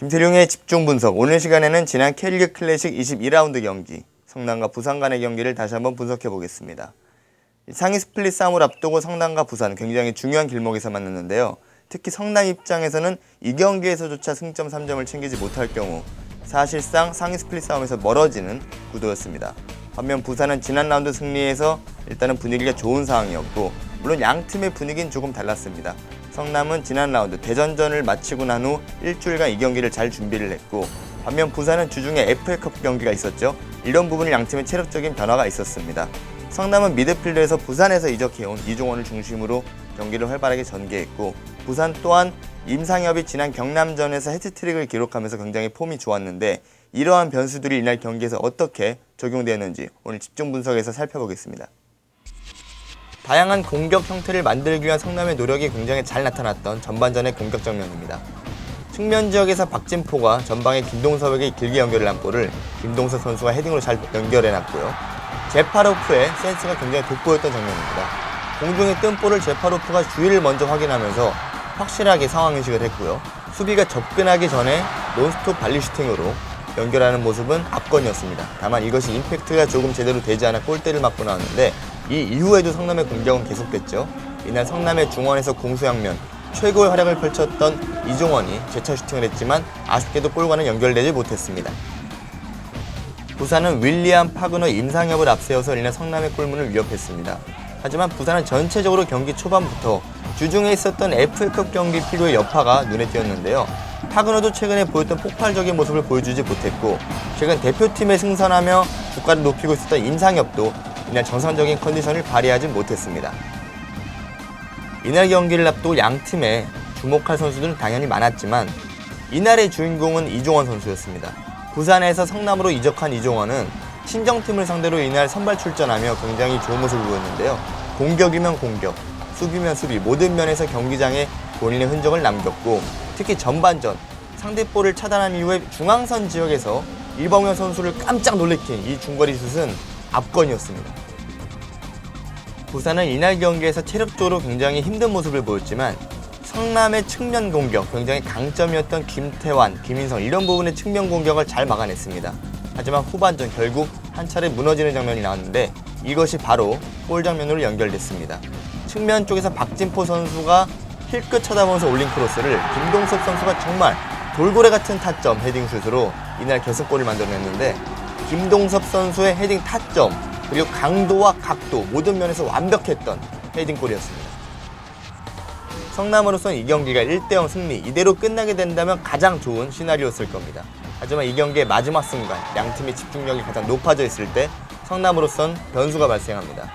김태룡의 집중 분석. 오늘 시간에는 지난 K리그 클래식 22라운드 경기, 성남과 부산 간의 경기를 다시 한번 분석해 보겠습니다. 상위 스플릿 싸움을 앞두고 성남과 부산 굉장히 중요한 길목에서 만났는데요. 특히 성남 입장에서는 이 경기에서조차 승점 3점을 챙기지 못할 경우 사실상 상위 스플릿 싸움에서 멀어지는 구도였습니다. 반면 부산은 지난 라운드 승리에서 일단은 분위기가 좋은 상황이었고, 물론 양 팀의 분위기는 조금 달랐습니다. 성남은 지난 라운드 대전전을 마치고 난 후 일주일간 이 경기를 잘 준비를 했고, 반면 부산은 주중에 FA컵 경기가 있었죠. 이런 부분을 양 팀의 체력적인 변화가 있었습니다. 성남은 미드필더에서 부산에서 이적해온 이종원을 중심으로 경기를 활발하게 전개했고, 부산 또한 임상엽이 지난 경남전에서 해트트릭을 기록하면서 굉장히 폼이 좋았는데, 이러한 변수들이 이날 경기에서 어떻게 적용되었는지 오늘 집중 분석에서 살펴보겠습니다. 다양한 공격 형태를 만들기 위한 성남의 노력이 굉장히 잘 나타났던 전반전의 공격 장면입니다. 측면 지역에서 박진포가 전방에 김동섭에게 길게 연결을 한 볼을 김동섭 선수가 헤딩으로 잘 연결해놨고요. 제파로프의 센스가 굉장히 돋보였던 장면입니다. 공중에 뜬 볼을 제파로프가 주위를 먼저 확인하면서 확실하게 상황인식을 했고요. 수비가 접근하기 전에 논스톱 발리 슈팅으로 연결하는 모습은 압권이었습니다. 다만 이것이 임팩트가 조금 제대로 되지 않아 골대를 맞고 나왔는데, 이 이후에도 성남의 공격은 계속됐죠. 이날 성남의 중원에서 공수양면 최고의 활약을 펼쳤던 이종원이 제차 슈팅을 했지만 아쉽게도 골과는 연결되지 못했습니다. 부산은 윌리안, 파그너, 임상엽을 앞세워서 이날 성남의 골문을 위협했습니다. 하지만 부산은 전체적으로 경기 초반부터 주중에 있었던 FA컵 경기 필요의 여파가 눈에 띄었는데요. 파그너도 최근에 보였던 폭발적인 모습을 보여주지 못했고, 최근 대표팀에 승선하며 주가를 높이고 있었던 임상엽도 이날 정상적인 컨디션을 발휘하지 못했습니다. 이날 경기를 앞두고 양 팀에 주목할 선수들은 당연히 많았지만 이날의 주인공은 이종원 선수였습니다. 부산에서 성남으로 이적한 이종원은 친정팀을 상대로 이날 선발 출전하며 굉장히 좋은 모습을 보였는데요. 공격이면 공격, 수비면 수비, 모든 면에서 경기장에 본인의 흔적을 남겼고, 특히 전반전 상대볼을 차단한 이후에 중앙선 지역에서 이범현 선수를 깜짝 놀래킨 이 중거리 슛은 압권이었습니다. 부산은 이날 경기에서 체력적으로 굉장히 힘든 모습을 보였지만 성남의 측면 공격, 굉장히 강점이었던 김태환, 김인성 이런 부분의 측면 공격을 잘 막아냈습니다. 하지만 후반전 결국 한 차례 무너지는 장면이 나왔는데 이것이 바로 골 장면으로 연결됐습니다. 측면 쪽에서 박진포 선수가 힐끗 쳐다보면서 올린 크로스를 김동섭 선수가 정말 돌고래 같은 타점 헤딩슛으로 이날 결승골을 만들어냈는데, 김동섭 선수의 헤딩 타점 그리고 강도와 각도 모든 면에서 완벽했던 헤딩골이었습니다. 성남으로서는 이 경기가 1대0 승리, 이대로 끝나게 된다면 가장 좋은 시나리오였을 겁니다. 하지만 이 경기의 마지막 순간 양팀의 집중력이 가장 높아져 있을 때 성남으로선 변수가 발생합니다.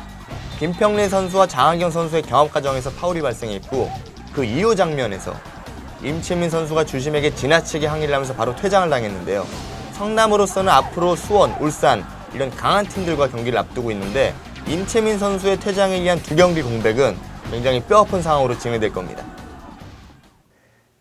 김평래 선수와 장하경 선수의 경합 과정에서 파울이 발생했고, 그 이후 장면에서 임채민 선수가 주심에게 지나치게 항의를 하면서 바로 퇴장을 당했는데요. 성남으로서는 앞으로 수원, 울산 이런 강한 팀들과 경기를 앞두고 있는데 임채민 선수의 퇴장에 의한 두 경기 공백은 굉장히 뼈아픈 상황으로 진행될 겁니다.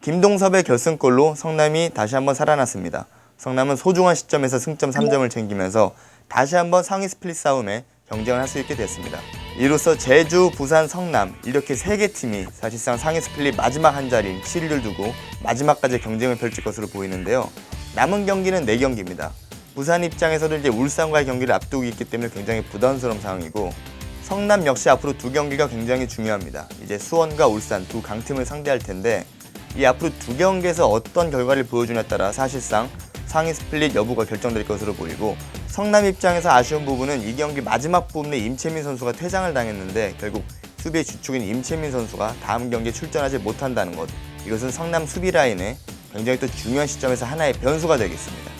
김동섭의 결승골로 성남이 다시 한번 살아났습니다. 성남은 소중한 시점에서 승점 3점을 챙기면서 다시 한번 상위 스플릿 싸움에 경쟁을 할 수 있게 됐습니다. 이로써 제주, 부산, 성남 이렇게 세 개 팀이 사실상 상위 스플릿 마지막 한 자리인 7위를 두고 마지막까지 경쟁을 펼칠 것으로 보이는데요. 남은 경기는 4경기입니다. 부산 입장에서도 이제 울산과의 경기를 앞두고 있기 때문에 굉장히 부담스러운 상황이고, 성남 역시 앞으로 2경기가 굉장히 중요합니다. 이제 수원과 울산 두 강팀을 상대할 텐데 이 앞으로 2경기에서 어떤 결과를 보여주냐에 따라 사실상 상위 스플릿 여부가 결정될 것으로 보이고, 성남 입장에서 아쉬운 부분은 이 경기 마지막 부분에 임채민 선수가 퇴장을 당했는데 결국 수비의 주축인 임채민 선수가 다음 경기에 출전하지 못한다는 것, 이것은 성남 수비 라인에 굉장히 또 중요한 시점에서 하나의 변수가 되겠습니다.